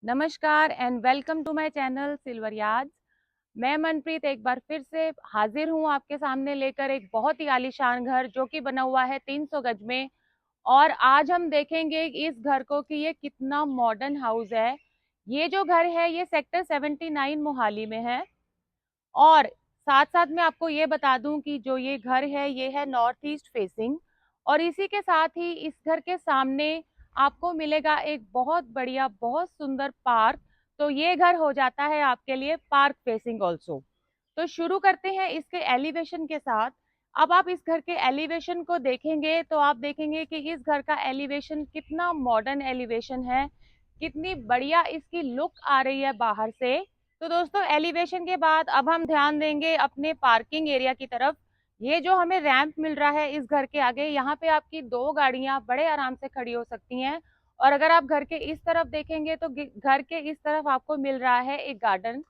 नमस्कार and welcome to my channel silver yards. मैं मनप्रीत एक बार फिर से हाजिर हूं आपके सामने लेकर एक बहुत ही आलीशान घर जो कि बना हुआ है 300 गज में। और आज हम देखेंगे इस घर को कि ये कितना मॉडर्न हाउस है। ये जो घर है ये सेक्टर 79 मोहाली में है। और साथ साथ मैं आपको ये बता दूं कि जो ये घर है ये है नॉर्थ ईस्ट फेसिंग। और इसी के साथ ही इस घर के सामने आपको मिलेगा एक बहुत बढ़िया बहुत सुंदर पार्क। तो ये घर हो जाता है आपके लिए पार्क फेसिंग ऑल्सो। तो शुरू करते हैं इसके एलिवेशन के साथ। अब आप इस घर के एलिवेशन को देखेंगे तो आप देखेंगे कि इस घर का एलिवेशन कितना मॉडर्न एलिवेशन है, कितनी बढ़िया इसकी लुक आ रही है बाहर से। तो दोस्तों एलिवेशन के बाद अब हम ध्यान देंगे अपने पार्किंग एरिया की तरफ। ये जो हमें रैंप मिल रहा है इस घर के आगे, यहाँ पे आपकी दो गाड़ियां बड़े आराम से खड़ी हो सकती हैं। और अगर आप घर के इस तरफ देखेंगे तो घर के इस तरफ आपको मिल रहा है एक गार्डन।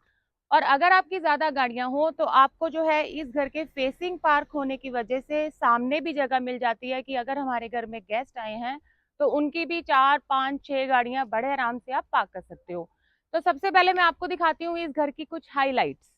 और अगर आपकी ज्यादा गाड़ियां हो तो आपको जो है इस घर के फेसिंग पार्क होने की वजह से सामने भी जगह मिल जाती है कि अगर हमारे घर में गेस्ट आए हैं तो उनकी भी 4 5 6 गाड़ियां बड़े आराम से आप पार्क कर सकते हो। तो सबसे पहले मैं आपको दिखाती हूँ इस घर की कुछ हाइलाइट्स।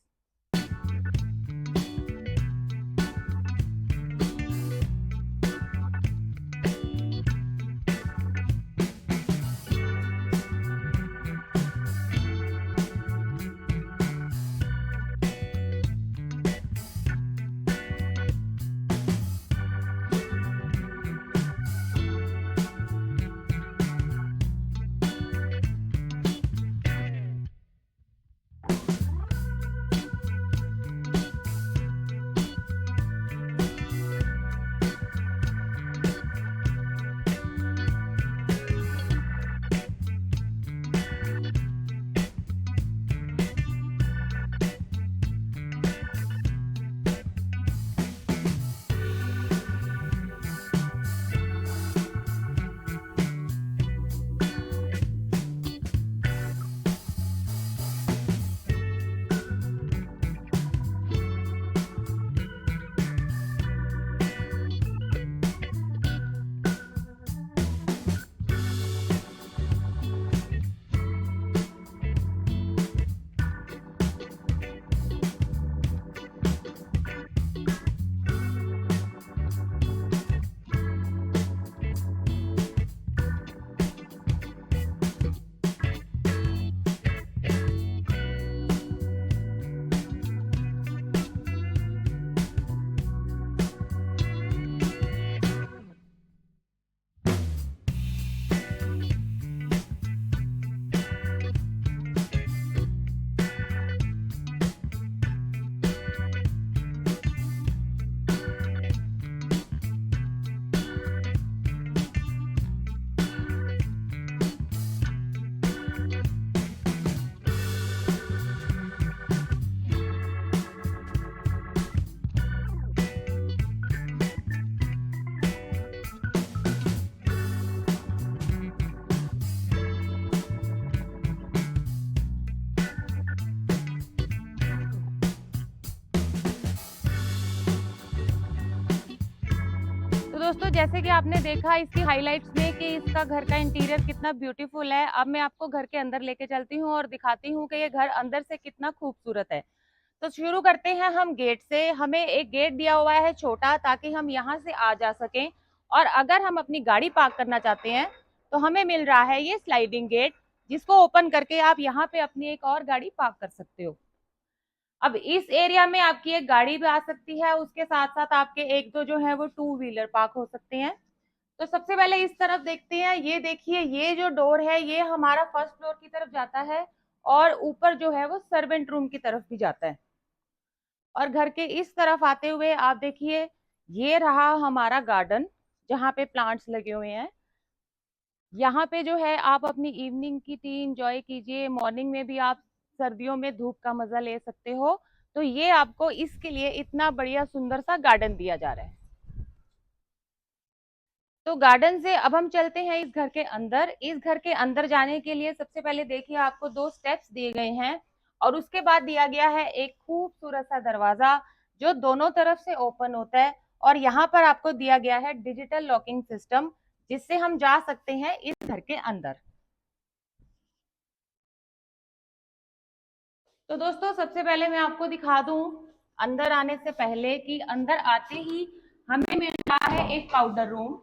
तो दोस्तों जैसे कि आपने देखा इसकी हाइलाइट्स में कि इसका घर का इंटीरियर कितना ब्यूटीफुल है, अब मैं आपको घर के अंदर लेके चलती हूँ और दिखाती हूँ कि ये घर अंदर से कितना खूबसूरत है। तो शुरू करते हैं हम गेट से। हमें एक गेट दिया हुआ है छोटा ताकि हम यहाँ से आ जा सकें। और अगर हम अपनी गाड़ी पार्क करना चाहते हैं तो हमें मिल रहा है ये स्लाइडिंग गेट, जिसको ओपन करके आप यहाँ पे अपनी एक और गाड़ी पार्क कर सकते हो। अब इस एरिया में आपकी एक गाड़ी भी आ सकती है, उसके साथ साथ आपके एक दो जो है वो टू व्हीलर पार्क हो सकते हैं। तो सबसे पहले इस तरफ देखते हैं। ये देखिए ये जो डोर है ये हमारा फर्स्ट फ्लोर की तरफ जाता है और ऊपर जो है वो सर्वेंट रूम की तरफ भी जाता है। और घर के इस तरफ आते हुए आप देखिए ये रहा हमारा गार्डन जहाँ पे प्लांट्स लगे हुए हैं। यहाँ पे जो है आप अपनी इवनिंग की टी इंजॉय कीजिए, मॉर्निंग में भी आप सर्दियों में धूप का मजा ले सकते हो। तो ये आपको इसके लिए इतना बढ़िया सुंदर सा गार्डन दिया जा रहा है। तो गार्डन से अब हम चलते हैं इस घर के अंदर। इस घर के अंदर जाने के लिए सबसे पहले देखिए आपको दो स्टेप्स दिए गए हैं और उसके बाद दिया गया है एक खूबसूरत सा दरवाजा जो दोनों तरफ से ओपन होता है। और यहाँ पर आपको दिया गया है डिजिटल लॉकिंग सिस्टम जिससे हम जा सकते हैं इस घर के अंदर। तो दोस्तों सबसे पहले मैं आपको दिखा दूं अंदर आने से पहले कि अंदर आते ही हमें मिल रहा है एक पाउडर रूम।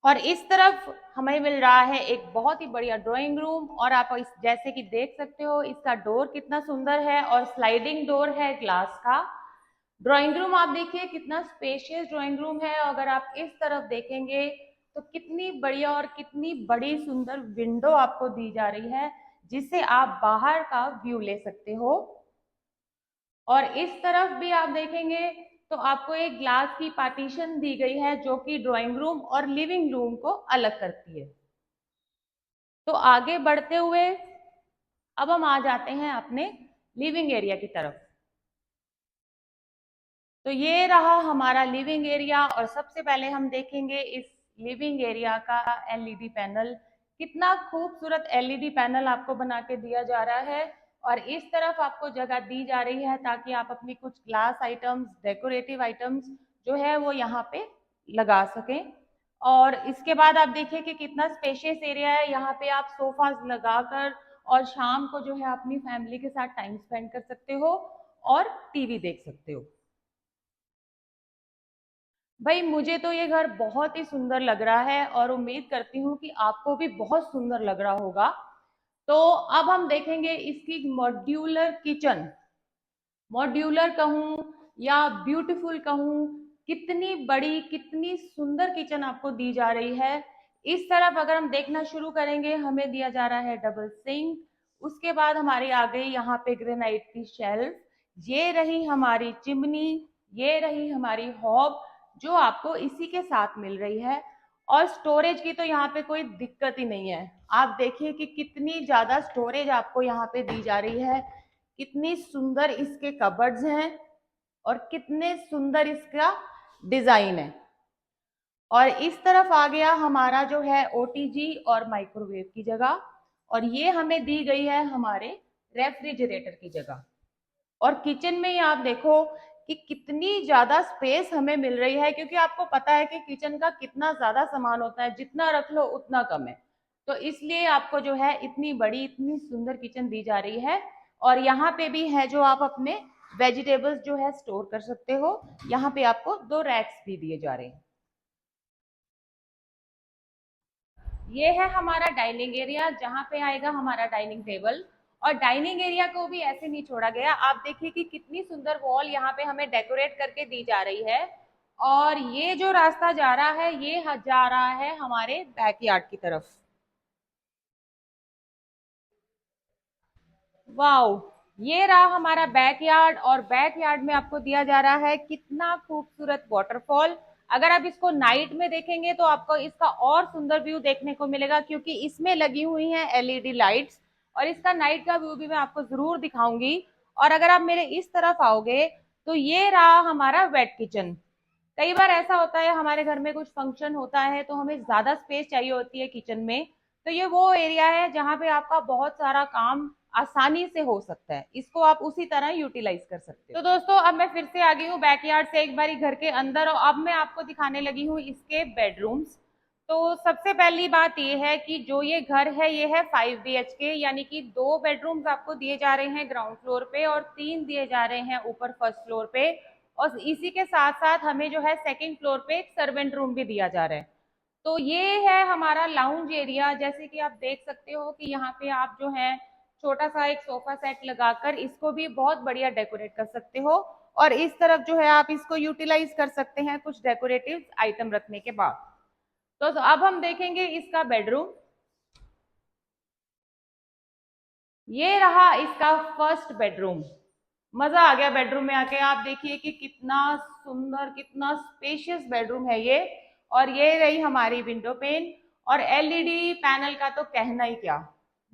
और इस तरफ हमें मिल रहा है एक बहुत ही बढ़िया ड्राइंग रूम। और आप इस जैसे कि देख सकते हो इसका डोर कितना सुंदर है और स्लाइडिंग डोर है ग्लास का। ड्राइंग रूम आप देखिए कितना स्पेशियस ड्राइंग रूम है। अगर आप इस तरफ देखेंगे तो कितनी बढ़िया और कितनी बड़ी सुंदर विंडो आपको दी जा रही है जिससे आप बाहर का व्यू ले सकते हो। और इस तरफ भी आप देखेंगे तो आपको एक ग्लास की पार्टीशन दी गई है जो कि ड्राइंग रूम और लिविंग रूम को अलग करती है। तो आगे बढ़ते हुए अब हम आ जाते हैं अपने लिविंग एरिया की तरफ। तो ये रहा हमारा लिविंग एरिया और सबसे पहले हम देखेंगे इस लिविंग एरिया का एलईडी पैनल। कितना खूबसूरत एलईडी पैनल आपको बना के दिया जा रहा है। और इस तरफ आपको जगह दी जा रही है ताकि आप अपनी कुछ ग्लास आइटम्स, डेकोरेटिव आइटम्स जो है वो यहाँ पे लगा सकें। और इसके बाद आप देखिए कि कितना स्पेशियस एरिया है। यहाँ पे आप सोफा लगाकर और शाम को जो है अपनी फैमिली के साथ टाइम स्पेंड कर सकते हो और टीवी देख सकते हो। भाई मुझे तो ये घर बहुत ही सुंदर लग रहा है और उम्मीद करती हूँ कि आपको भी बहुत सुंदर लग रहा होगा। तो अब हम देखेंगे इसकी मॉड्यूलर किचन। मॉड्यूलर कहूँ या ब्यूटीफुल कहूँ, कितनी बड़ी कितनी सुंदर किचन आपको दी जा रही है। इस तरफ अगर हम देखना शुरू करेंगे हमें दिया जा रहा है डबल सिंक। उसके बाद हमारी आ गई यहाँ पे ग्रेनाइट की शेल्फ। ये रही हमारी चिमनी, ये रही हमारी हॉब जो आपको इसी के साथ मिल रही है। और स्टोरेज की तो यहाँ पे कोई दिक्कत ही नहीं है। आप देखिए कि कितनी ज्यादा स्टोरेज आपको यहाँ पे दी जा रही है, कितनी सुंदर इसके कबर्ड्स हैं और कितने सुंदर इसका डिजाइन है। और इस तरफ आ गया हमारा जो है ओटीजी और माइक्रोवेव की जगह। और ये हमें दी गई है हमारे रेफ्रिजरेटर की जगह। और किचन में ही आप देखो कि कितनी ज्यादा स्पेस हमें मिल रही है, क्योंकि आपको पता है कि किचन का कितना ज्यादा सामान होता है, जितना रख लो उतना कम है। तो इसलिए आपको जो है इतनी बड़ी इतनी सुंदर किचन दी जा रही है। और यहाँ पे भी है जो आप अपने वेजिटेबल्स जो है स्टोर कर सकते हो। यहाँ पे आपको 2 रैक्स भी दिए जा रहे हैं। ये है हमारा डाइनिंग एरिया जहाँ पे आएगा हमारा डाइनिंग टेबल। और डाइनिंग एरिया को भी ऐसे नहीं छोड़ा गया। आप देखिए कि कितनी सुंदर वॉल यहाँ पे हमें डेकोरेट करके दी जा रही है। और ये जो रास्ता जा रहा है ये जा रहा है हमारे बैकयार्ड की तरफ। वाओ, ये रहा हमारा बैकयार्ड। और बैकयार्ड में आपको दिया जा रहा है कितना खूबसूरत वाटरफॉल। अगर आप इसको नाइट में देखेंगे तो आपको इसका और सुंदर व्यू देखने को मिलेगा, क्योंकि इसमें लगी हुई हैं एलईडी लाइट्स। और इसका नाइट का व्यू भी मैं आपको जरूर दिखाऊंगी। और अगर आप मेरे इस तरफ आओगे तो ये रहा हमारा वेट किचन। कई बार ऐसा होता है हमारे घर में कुछ फंक्शन होता है तो हमें ज्यादा स्पेस चाहिए होती है किचन में। तो ये वो एरिया है जहाँ पे आपका बहुत सारा काम आसानी से हो सकता है। इसको आप उसी तरह यूटिलाइज कर सकते हो। तो दोस्तों अब मैं फिर से आ गई हूँ बैकयार्ड से एक बारी घर के अंदर, और अब मैं आपको दिखाने लगी हूँ इसके बेडरूम्स। तो सबसे पहली बात ये है कि जो ये घर है ये है 5 BHK, यानी कि 2 बेडरूम्स आपको दिए जा रहे हैं ग्राउंड फ्लोर पे और 3 दिए जा रहे हैं ऊपर फर्स्ट फ्लोर पे। और इसी के साथ साथ हमें जो है सेकंड फ्लोर पे एक सर्वेंट रूम भी दिया जा रहा है। तो ये है हमारा लाउंज एरिया। जैसे कि आप देख सकते हो कि यहाँ पे आप जो है छोटा सा एक सोफा सेट लगाकर इसको भी बहुत बढ़िया डेकोरेट कर सकते हो। और इस तरफ जो है आप इसको यूटिलाइज कर सकते हैं कुछ डेकोरेटिव आइटम रखने के बाद। तो अब हम देखेंगे इसका बेडरूम। ये रहा इसका फर्स्ट बेडरूम। मजा आ गया बेडरूम में आके। आप देखिए कि कितना सुंदर कितना स्पेशियस बेडरूम है ये। और ये रही हमारी विंडो पेन। और एलईडी पैनल का तो कहना ही क्या।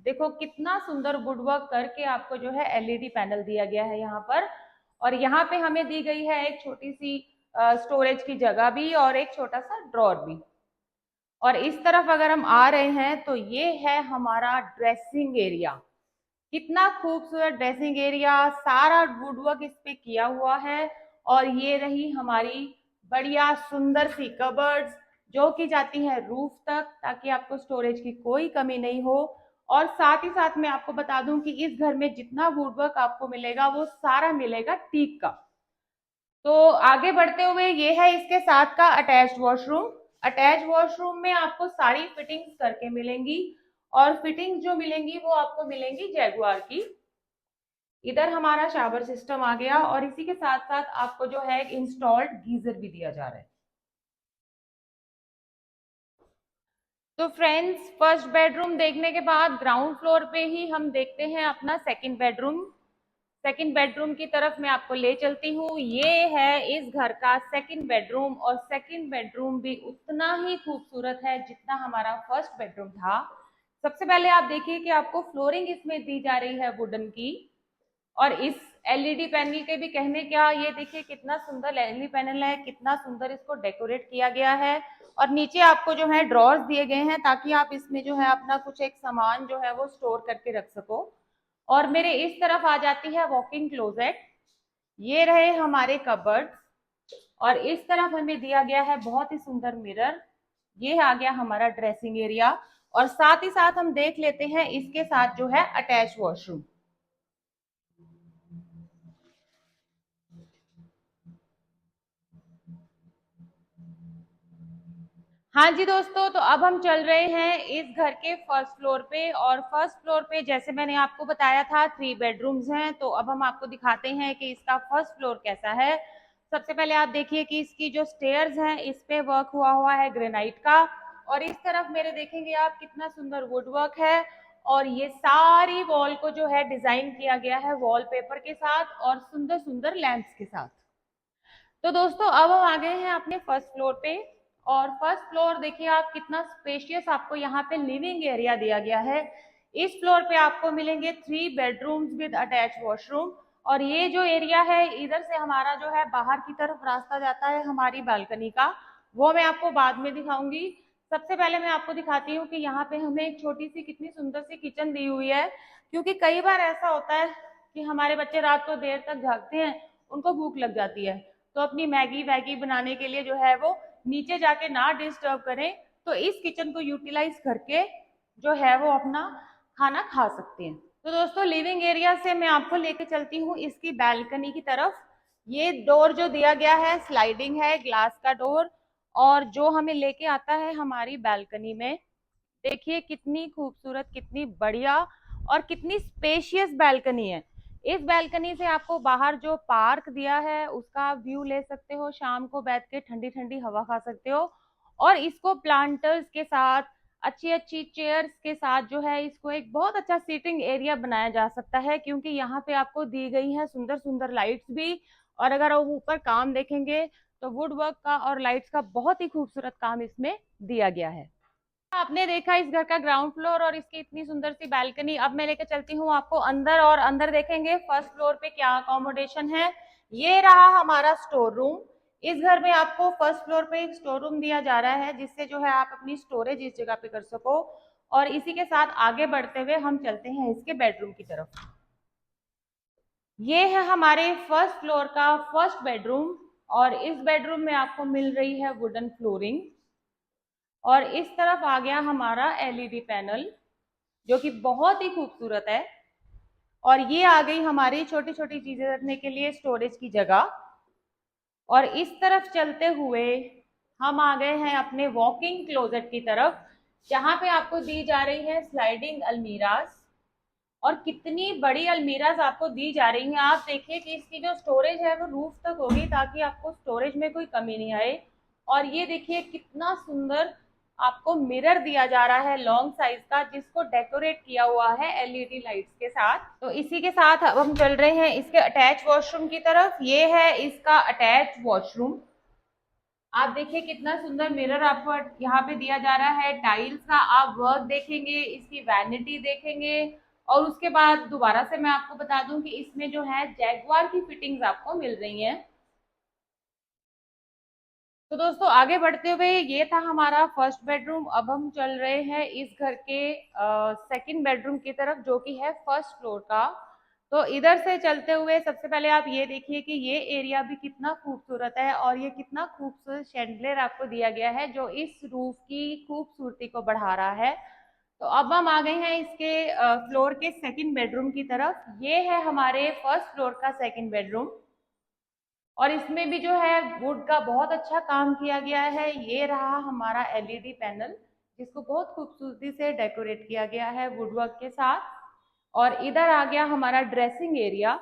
देखो कितना सुंदर वुडवर्क करके आपको जो है एलईडी पैनल दिया गया है यहाँ पर। और यहाँ पे हमें दी गई है एक छोटी सी स्टोरेज की जगह भी और एक छोटा सा ड्रॉर भी। और इस तरफ अगर हम आ रहे हैं तो ये है हमारा ड्रेसिंग एरिया। कितना खूबसूरत ड्रेसिंग एरिया, सारा वुडवर्क इस पे किया हुआ है। और ये रही हमारी बढ़िया सुंदर सी कबर्ड्स जो कि जाती है रूफ तक, ताकि आपको स्टोरेज की कोई कमी नहीं हो। और साथ ही साथ मैं आपको बता दूं कि इस घर में जितना वुडवर्क आपको मिलेगा वो सारा मिलेगा टीक का। तो आगे बढ़ते हुए ये है इसके साथ का अटैच्ड वॉशरूम। अटैच वॉशरूम में आपको सारी फिटिंग्स करके मिलेंगी, और फिटिंग्स जो मिलेंगी वो आपको मिलेंगी जैगुआर की। इधर हमारा शावर सिस्टम आ गया, और इसी के साथ साथ आपको जो है इंस्टॉल्ड गीजर भी दिया जा रहा है। तो फ्रेंड्स, फर्स्ट बेडरूम देखने के बाद ग्राउंड फ्लोर पे ही हम देखते हैं अपना सेकंड बेडरूम। सेकंड बेडरूम की तरफ मैं आपको ले चलती हूँ। ये है इस घर का सेकंड बेडरूम, और सेकंड बेडरूम भी उतना ही खूबसूरत है जितना हमारा फर्स्ट बेडरूम था। सबसे पहले आप देखिए कि आपको फ्लोरिंग इसमें दी जा रही है वुडन की, और इस एलईडी पैनल के भी कहने क्या, ये देखिए कितना सुंदर एलईडी पैनल है, कितना सुंदर इसको डेकोरेट किया गया है। और नीचे आपको जो है ड्रॉर्स दिए गए हैं, ताकि आप इसमें जो है अपना कुछ एक सामान जो है वो स्टोर करके रख सको। और मेरे इस तरफ आ जाती है वॉकिंग क्लोजेट। ये रहे हमारे कबर्ड, और इस तरफ हमें दिया गया है बहुत ही सुंदर मिरर। ये आ गया हमारा ड्रेसिंग एरिया, और साथ ही साथ हम देख लेते हैं इसके साथ जो है अटैच वॉशरूम। हाँ जी दोस्तों, तो अब हम चल रहे हैं इस घर के फर्स्ट फ्लोर पे, और फर्स्ट फ्लोर पे जैसे मैंने आपको बताया था 3 बेडरूम्स हैं। तो अब हम आपको दिखाते हैं कि इसका फर्स्ट फ्लोर कैसा है। सबसे पहले आप देखिए कि इसकी जो स्टेयर्स हैं इस पे वर्क हुआ हुआ है ग्रेनाइट का, और इस तरफ मेरे देखेंगे आप कितना सुंदर वुड वर्क है। और ये सारी वॉल को जो है डिजाइन किया गया है वॉलपेपर के साथ और सुंदर सुंदर लैंप्स के साथ। तो दोस्तों, अब हम आ गए हैं अपने फर्स्ट फ्लोर पे, और फर्स्ट फ्लोर देखिए आप कितना स्पेशियस आपको यहाँ पे लिविंग एरिया दिया गया है। इस फ्लोर पे आपको मिलेंगे 3 बेडरूम्स विद अटैच वॉशरूम। और ये जो एरिया है, इधर से हमारा जो है बाहर की तरफ रास्ता जाता है हमारी बालकनी का, वो मैं आपको बाद में दिखाऊंगी। सबसे पहले मैं आपको दिखाती हूँ कि यहाँ पे हमें एक छोटी सी कितनी सुंदर सी किचन दी हुई है। क्योंकि कई बार ऐसा होता है कि हमारे बच्चे रात को देर तक जागते हैं, उनको भूख लग जाती है, तो अपनी मैगी वैगी बनाने के लिए जो है वो नीचे जाके ना डिस्टर्ब करें, तो इस किचन को यूटिलाइज करके जो है वो अपना खाना खा सकते हैं। तो दोस्तों, लिविंग एरिया से मैं आपको लेके चलती हूँ इसकी बैल्कनी की तरफ। ये डोर जो दिया गया है स्लाइडिंग है, ग्लास का डोर, और जो हमें लेके आता है हमारी बैल्कनी में। देखिए कितनी खूबसूरत, कितनी बढ़िया और कितनी स्पेशियस बैल्कनी है। इस बैल्कनी से आपको बाहर जो पार्क दिया है उसका व्यू ले सकते हो, शाम को बैठ के ठंडी ठंडी हवा खा सकते हो। और इसको प्लांटर्स के साथ, अच्छी अच्छी चेयर्स के साथ जो है इसको एक बहुत अच्छा सीटिंग एरिया बनाया जा सकता है, क्योंकि यहाँ पे आपको दी गई है सुंदर सुंदर लाइट्स भी। और अगर आप ऊपर काम देखेंगे तो वुड वर्क का और लाइट्स का बहुत ही खूबसूरत काम इसमें दिया गया है। आपने देखा इस घर का ग्राउंड फ्लोर और इसकी इतनी सुंदर सी बैल्कनी। अब मैं लेकर चलती हूँ आपको अंदर, और अंदर देखेंगे फर्स्ट फ्लोर पे क्या अकोमोडेशन है। ये रहा हमारा स्टोर रूम। इस घर में आपको फर्स्ट फ्लोर पे एक स्टोर रूम दिया जा रहा है, जिससे जो है आप अपनी स्टोरेज इस जगह पे कर सको। और इसी के साथ आगे बढ़ते हुए हम चलते हैं इसके बेडरूम की तरफ। ये है हमारे फर्स्ट फ्लोर का फर्स्ट बेडरूम, और इस बेडरूम में आपको मिल रही है वुडन फ्लोरिंग। और इस तरफ आ गया हमारा एलईडी पैनल, जो कि बहुत ही खूबसूरत है। और ये आ गई हमारी छोटी छोटी चीजें रखने के लिए स्टोरेज की जगह। और इस तरफ चलते हुए हम आ गए हैं अपने वॉकिंग क्लोजेट की तरफ, जहां पे आपको दी जा रही है स्लाइडिंग अलमीराज। और कितनी बड़ी अलमीराज आपको दी जा रही है। आप देखिए कि इसकी जो स्टोरेज है वो रूफ तक होगी, ताकि आपको स्टोरेज में कोई कमी नहीं आए। और ये देखिए कितना सुंदर आपको मिरर दिया जा रहा है लॉन्ग साइज का, जिसको डेकोरेट किया हुआ है एलईडी लाइट्स के साथ। तो इसी के साथ अब हम चल रहे हैं इसके अटैच वॉशरूम की तरफ। ये है इसका अटैच वॉशरूम। आप देखिए कितना सुंदर मिरर आपको यहाँ पे दिया जा रहा है, टाइल्स का आप वर्क देखेंगे, इसकी वैनिटी देखेंगे। और उसके बाद दोबारा से मैं आपको बता दूं कि इसमें जो है जैगवार की फिटिंग्स आपको मिल रही हैं। तो दोस्तों, आगे बढ़ते हुए ये था हमारा फर्स्ट बेडरूम। अब हम चल रहे हैं इस घर के सेकंड बेडरूम की तरफ, जो कि है फर्स्ट फ्लोर का। तो इधर से चलते हुए सबसे पहले आप ये देखिए कि ये एरिया भी कितना खूबसूरत है और ये कितना खूबसूरत शैंडलियर आपको दिया गया है जो इस रूफ की खूबसूरती को बढ़ा रहा है। तो अब हम आ गए हैं इसके फ्लोर के सेकंड बेडरूम की तरफ। ये है हमारे फर्स्ट फ्लोर का सेकंड बेडरूम और इसमें भी जो है वुड का बहुत अच्छा काम किया गया है। ये रहा हमारा एलईडी पैनल जिसको बहुत खूबसूरती से डेकोरेट किया गया है वुडवर्क के साथ। और इधर आ गया हमारा ड्रेसिंग एरिया।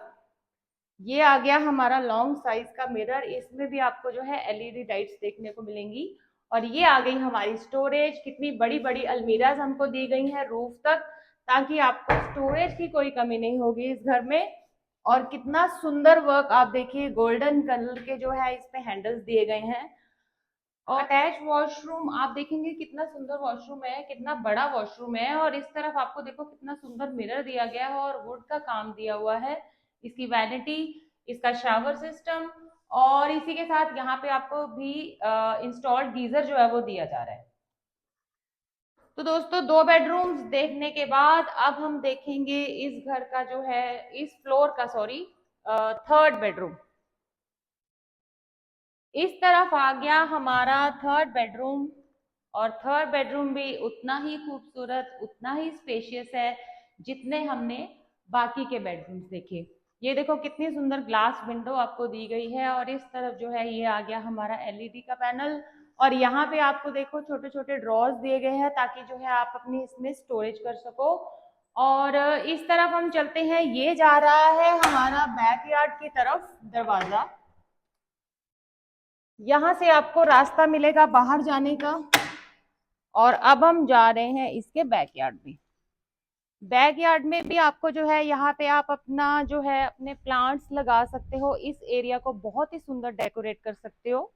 ये आ गया हमारा लॉन्ग साइज का मिरर, इसमें भी आपको जो है एलईडी लाइट्स देखने को मिलेंगी। और ये आ गई हमारी स्टोरेज, कितनी बड़ी बड़ी अलमीराज हमको दी गई हैं रूफ तक, ताकि आपको स्टोरेज की कोई कमी नहीं होगी इस घर में। और कितना सुंदर वर्क आप देखिए, गोल्डन कलर के जो है इसमें हैंडल्स दिए गए हैं। और अटैच वॉशरूम आप देखेंगे कितना सुंदर वॉशरूम है, कितना बड़ा वॉशरूम है। और इस तरफ आपको देखो कितना सुंदर मिरर दिया गया है और वुड का काम दिया हुआ है। इसकी वैनिटी, इसका शावर सिस्टम और इसी के साथ यहाँ पे आपको भी इंस्टॉल्ड गीजर जो है वो दिया जा रहा है। तो दोस्तों दो बेडरूम्स देखने के बाद अब हम देखेंगे इस घर का जो है, इस फ्लोर का, सॉरी, थर्ड बेडरूम। इस तरफ आ गया हमारा थर्ड बेडरूम और थर्ड बेडरूम भी उतना ही खूबसूरत, उतना ही स्पेशियस है जितने हमने बाकी के बेडरूम्स देखे। ये देखो कितनी सुंदर ग्लास विंडो आपको दी गई है और इस तरफ जो है ये आ गया हमारा एलईडी का पैनल। और यहाँ पे आपको देखो छोटे छोटे ड्रॉर्स दिए गए हैं ताकि जो है आप अपनी इसमें स्टोरेज कर सको। और इस तरफ हम चलते हैं, ये जा रहा है हमारा बैकयार्ड की तरफ दरवाजा। यहाँ से आपको रास्ता मिलेगा बाहर जाने का। और अब हम जा रहे हैं इसके बैकयार्ड में। बैकयार्ड में भी आपको जो है यहाँ पे आप अपना जो है अपने प्लांट्स लगा सकते हो, इस एरिया को बहुत ही सुंदर डेकोरेट कर सकते हो।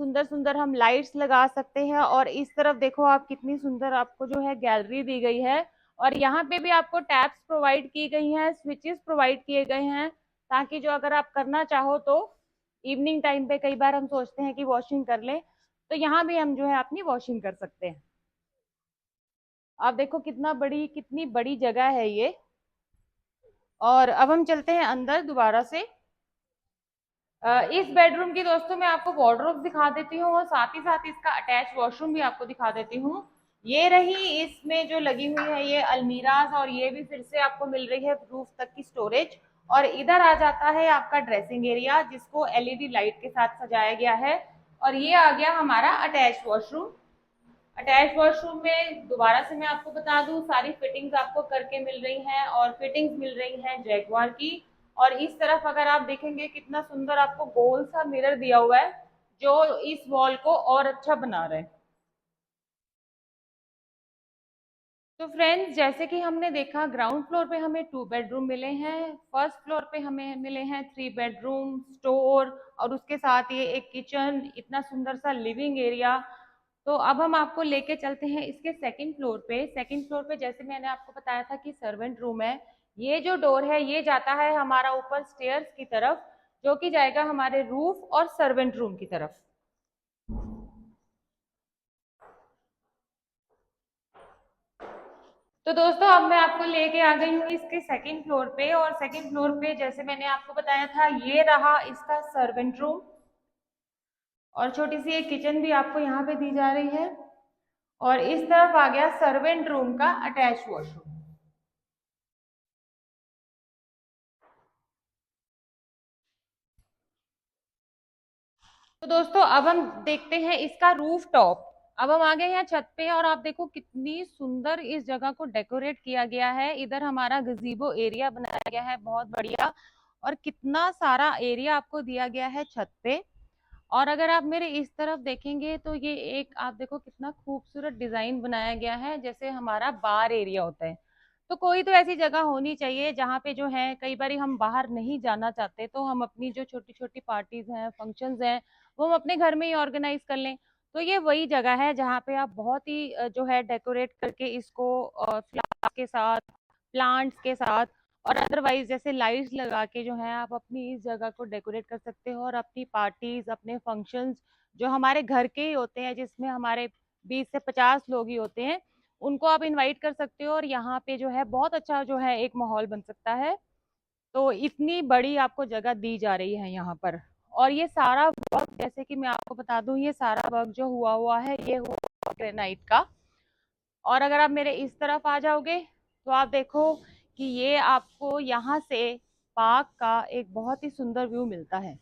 सुंदर सुंदर हम लाइट्स लगा सकते हैं। और इस तरफ देखो आप कितनी सुंदर आपको जो है गैलरी दी गई है। और यहाँ पे भी आपको टैप्स प्रोवाइड की गई हैं, स्विचेस प्रोवाइड किए गए हैं, ताकि जो अगर आप करना चाहो तो इवनिंग टाइम पे कई बार हम सोचते हैं कि वॉशिंग कर लें, तो यहाँ भी हम जो है अपनी वॉशिंग कर सकते हैं। आप देखो कितनी बड़ी जगह है ये। और अब हम चलते हैं अंदर दोबारा से। इस बेडरूम की दोस्तों मैं आपको वार्डरोब दिखा देती हूँ और साथ ही साथ इसका अटैच वॉशरूम भी आपको दिखा देती हूँ। ये रही इसमें जो लगी हुई है ये अलमीराज और ये भी फिर से आपको मिल रही है रूफ तक की स्टोरेज। और इधर आ जाता है आपका ड्रेसिंग एरिया जिसको एलईडी लाइट के साथ सजाया गया है। और ये आ गया हमारा अटैच वॉशरूम। अटैच वॉशरूम में दोबारा से मैं आपको बता दूं सारी फिटिंग्स आपको करके मिल रही हैं और फिटिंग्स मिल रही हैं जैगवार की। और इस तरफ अगर आप देखेंगे कितना सुंदर आपको गोल सा मिरर दिया हुआ है जो इस वॉल को और अच्छा बना रहा है। तो फ्रेंड्स जैसे कि हमने देखा ग्राउंड फ्लोर पे हमें 2 बेडरूम मिले हैं, फर्स्ट फ्लोर पे हमें मिले हैं 3 बेडरूम, स्टोर और उसके साथ ये एक किचन, इतना सुंदर सा लिविंग एरिया। तो अब हम आपको लेके चलते हैं इसके सेकंड फ्लोर पे। सेकंड फ्लोर पे जैसे मैंने आपको बताया था कि सर्वेंट रूम है। ये जो डोर है ये जाता है हमारा ऊपर स्टेयर्स की तरफ, जो कि जाएगा हमारे रूफ और सर्वेंट रूम की तरफ। तो दोस्तों अब मैं आपको लेके आ गई हूँ इसके सेकंड फ्लोर पे। और सेकंड फ्लोर पे जैसे मैंने आपको बताया था ये रहा इसका सर्वेंट रूम और छोटी सी एक किचन भी आपको यहाँ पे दी जा रही है। और इस तरफ आ गया सर्वेंट रूम का अटैच वॉशरूम। तो दोस्तों अब हम देखते हैं इसका रूफ टॉप। अब हम आ गए हैं छत पे और आप देखो कितनी सुंदर इस जगह को डेकोरेट किया गया है। इधर हमारा गजीबो एरिया बनाया गया है बहुत बढ़िया और कितना सारा एरिया आपको दिया गया है छत पे। और अगर आप मेरे इस तरफ देखेंगे तो ये एक आप देखो कितना खूबसूरत डिजाइन बनाया गया है जैसे हमारा बार एरिया होता है। तो कोई तो ऐसी जगह होनी चाहिए जहाँ पे जो है कई बार हम बाहर नहीं जाना चाहते तो हम अपनी जो छोटी छोटी पार्टीज हैं, फंक्शंस हैं, वो हम अपने घर में ही ऑर्गेनाइज कर लें। तो ये वही जगह है जहाँ पे आप बहुत ही जो है डेकोरेट करके इसको फ्लावर्स के साथ, प्लांट्स के साथ और अदरवाइज जैसे लाइट्स लगा के जो है आप अपनी इस जगह को डेकोरेट कर सकते हो और अपनी पार्टीज, अपने फंक्शंस जो हमारे घर के ही होते हैं जिसमें हमारे 20 से 50 लोग ही होते हैं, उनको आप इनवाइट कर सकते हो और यहाँ पे जो है बहुत अच्छा जो है एक माहौल बन सकता है। तो इतनी बड़ी आपको जगह दी जा रही है यहाँ पर। और ये सारा वर्क, जैसे कि मैं आपको बता दूं, ये सारा वर्क जो हुआ है ये हुआ ग्रेनाइट का। और अगर आप मेरे इस तरफ आ जाओगे तो आप देखो कि ये आपको यहाँ से पार्क का एक बहुत ही सुंदर व्यू मिलता है।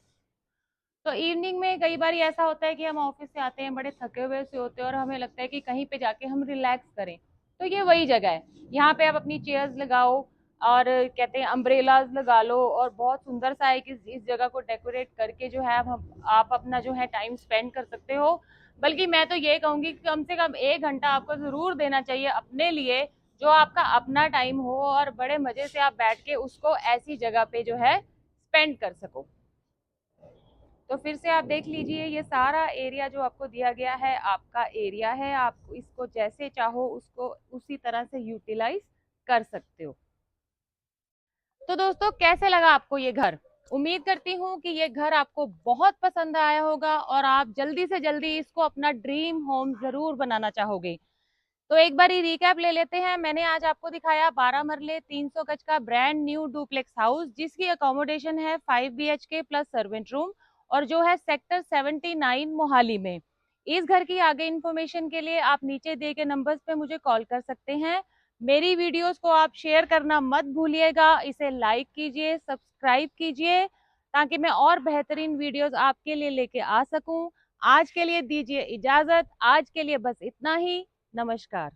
तो इवनिंग में कई बार ऐसा होता है कि हम ऑफिस से आते हैं, बड़े थके हुए से होते हैं और हमें लगता है कि कहीं पे जाके हम रिलैक्स करें। तो ये वही जगह है। यहाँ पे आप अपनी चेयर्स लगाओ और कहते हैं अम्ब्रेलाज लगा लो और बहुत सुंदर सा एक इस जगह को डेकोरेट करके जो है आप अपना जो है टाइम स्पेंड कर सकते हो। बल्कि मैं तो ये कहूंगी कि कम से कम 1 घंटा आपको जरूर देना चाहिए अपने लिए, जो आपका अपना टाइम हो और बड़े मजे से आप बैठ के उसको ऐसी जगह पे जो है स्पेंड कर सको। तो फिर से आप देख लीजिए, ये सारा एरिया जो आपको दिया गया है आपका एरिया है। आप इसको जैसे चाहो उसको उसी तरह से यूटिलाइज कर सकते हो। तो दोस्तों, कैसे लगा आपको ये घर? उम्मीद करती हूँ कि ये घर आपको बहुत पसंद आया होगा और आप जल्दी से जल्दी इसको अपना ड्रीम होम जरूर बनाना चाहोगे। तो एक बार रिकैप ले लेते हैं। मैंने आज आपको दिखाया 12 मरले 300 गज का ब्रांड न्यू डुप्लेक्स हाउस, जिसकी अकोमोडेशन है 5 BHK प्लस सर्वेंट रूम, और जो है सेक्टर 79 मोहाली में। इस घर की आगे इन्फॉर्मेशन के लिए आप नीचे दिए गए नंबर्स पे मुझे कॉल कर सकते हैं। मेरी वीडियोस को आप शेयर करना मत भूलिएगा, इसे लाइक कीजिए, सब्सक्राइब कीजिए, ताकि मैं और बेहतरीन वीडियोस आपके लिए लेके आ सकूं। आज के लिए दीजिए इजाजत, आज के लिए बस इतना ही। नमस्कार।